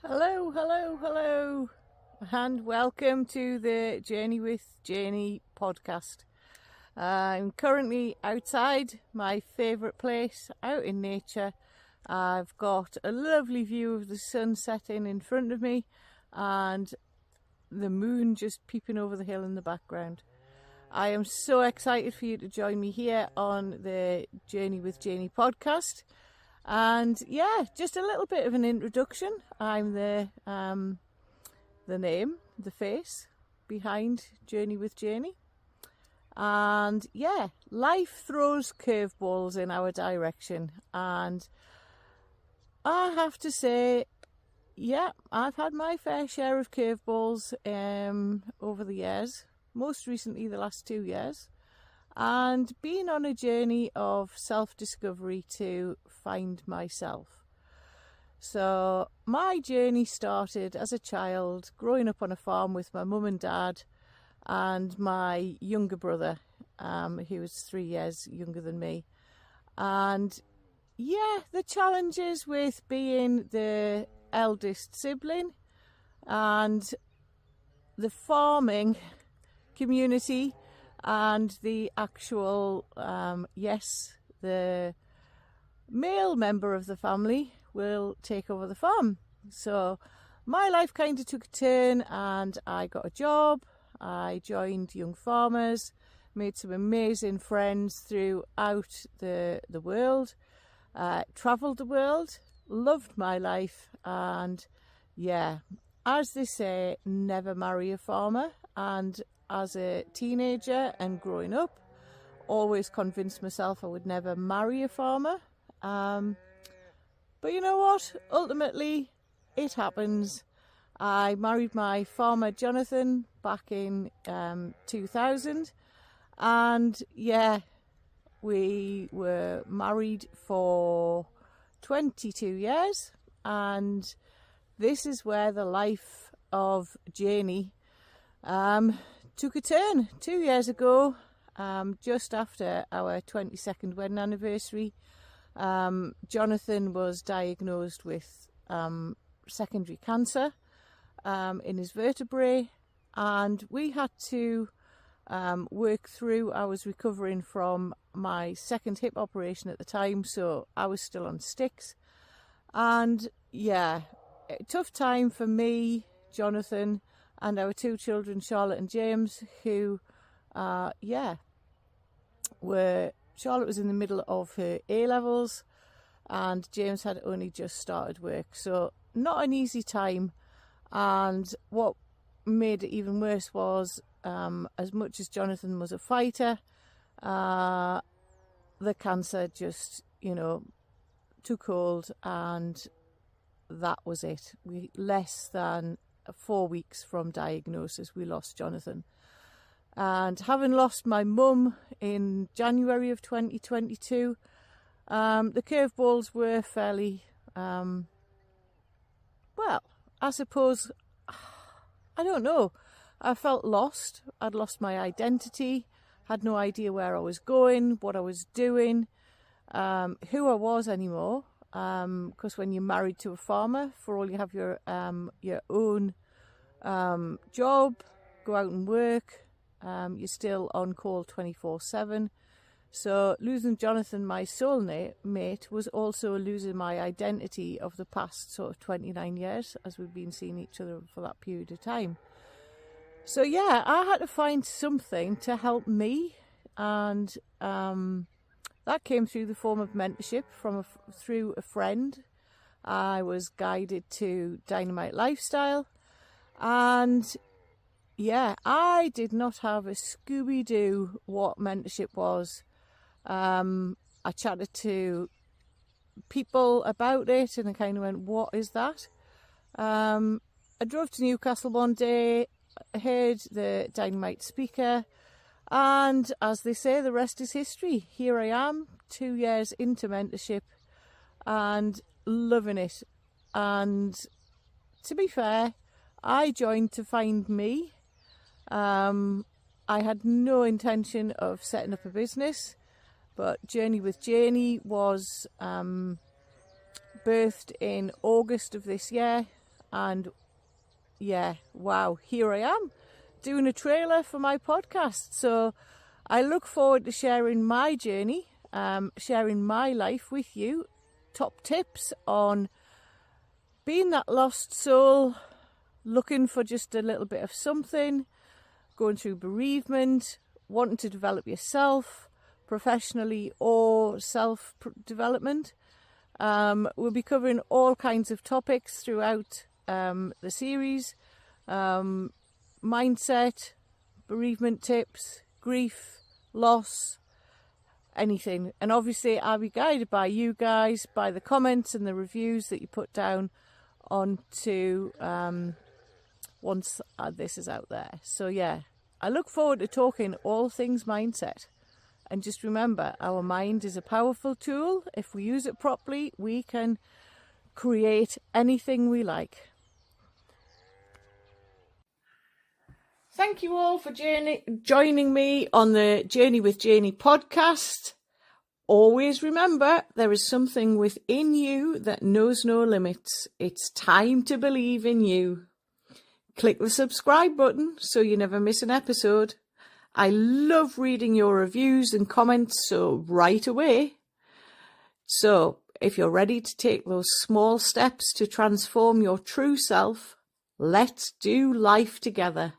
Hello, hello, hello, and welcome to the Journey with Janey podcast. I'm currently outside my favourite place, out in nature. I've got a lovely view of the sun setting in front of me and the moon just peeping over the hill in the background. I am so excited for you to join me here on the Journey with Janey podcast. And yeah, just a little bit of an introduction. I'm the name, the face behind Journey with Janey. And yeah, life throws curveballs in our direction. And I have to say, yeah, I've had my fair share of curveballs over the years. Most recently, the last 2 years. And been on a journey of self-discovery to find myself. So my journey started as a child, growing up on a farm with my mum and dad and my younger brother, who was 3 years younger than me. And yeah, the challenges with being the eldest sibling and the farming community and the actual, the male member of the family will take over the farm. So my life kind of took a turn and I got a job. I joined Young Farmers, made some amazing friends throughout the world, travelled the world, loved my life, and yeah, as they say, never marry a farmer. And as a teenager and growing up, always convinced myself I would never marry a farmer. But you know what? Ultimately, it happens. I married my farmer Jonathan back in 2000. And yeah, we were married for 22 years. And this is where the life of Janey took a turn 2 years ago, just after our 22nd wedding anniversary. Jonathan was diagnosed with secondary cancer in his vertebrae, and we had to work through. I was recovering from my second hip operation at the time, so I was still on sticks. And yeah, a tough time for me, Jonathan, and our 2 children, Charlotte and James, who, Charlotte was in the middle of her A-levels and James had only just started work. So not an easy time. And what made it even worse was, as much as Jonathan was a fighter, the cancer just, took hold, and that was it. We less than 4 weeks from diagnosis, we lost Jonathan. And having lost my mum in January of 2022, the curveballs were fairly, I suppose, I don't know. I felt lost. I'd lost my identity, had no idea where I was going, what I was doing, who I was anymore. Because when you're married to a farmer, for all you have your own job, go out and work, you're still on call 24/7. So losing Jonathan, my soulmate, was also losing my identity of the past sort of 29 years, as we've been seeing each other for that period of time. So yeah, I had to find something to help me, and that came through the form of mentorship through a friend. I was guided to Dynamite Lifestyle, and yeah, I did not have a Scooby-Doo what mentorship was. I chatted to people about it and I kind of went, what is that? I drove to Newcastle one day, heard the Dynamite speaker, and as they say, the rest is history. Here I am, 2 years into mentorship and loving it. And to be fair, I joined to find me. I had no intention of setting up a business, but Journey with Janey was birthed in August of this year, And yeah, wow, here I am doing a trailer for my podcast. So I look forward to sharing my journey, sharing my life with you. Top tips on being that lost soul, looking for just a little bit of something, going through bereavement, wanting to develop yourself professionally or self-development. We'll be covering all kinds of topics throughout the series. Mindset, bereavement tips, grief, loss, anything. And obviously I'll be guided by you guys, by the comments and the reviews that you put down onto once this is out there. So yeah, I look forward to talking all things mindset. And just remember, our mind is a powerful tool. If we use it properly, we can create anything we like. Thank you all for joining me on the Journey with Janey podcast. Always remember, there is something within you that knows no limits. It's time to believe in you. Click the subscribe button so you never miss an episode. I love reading your reviews and comments, so right away. So, if you're ready to take those small steps to transform your true self, let's do life together.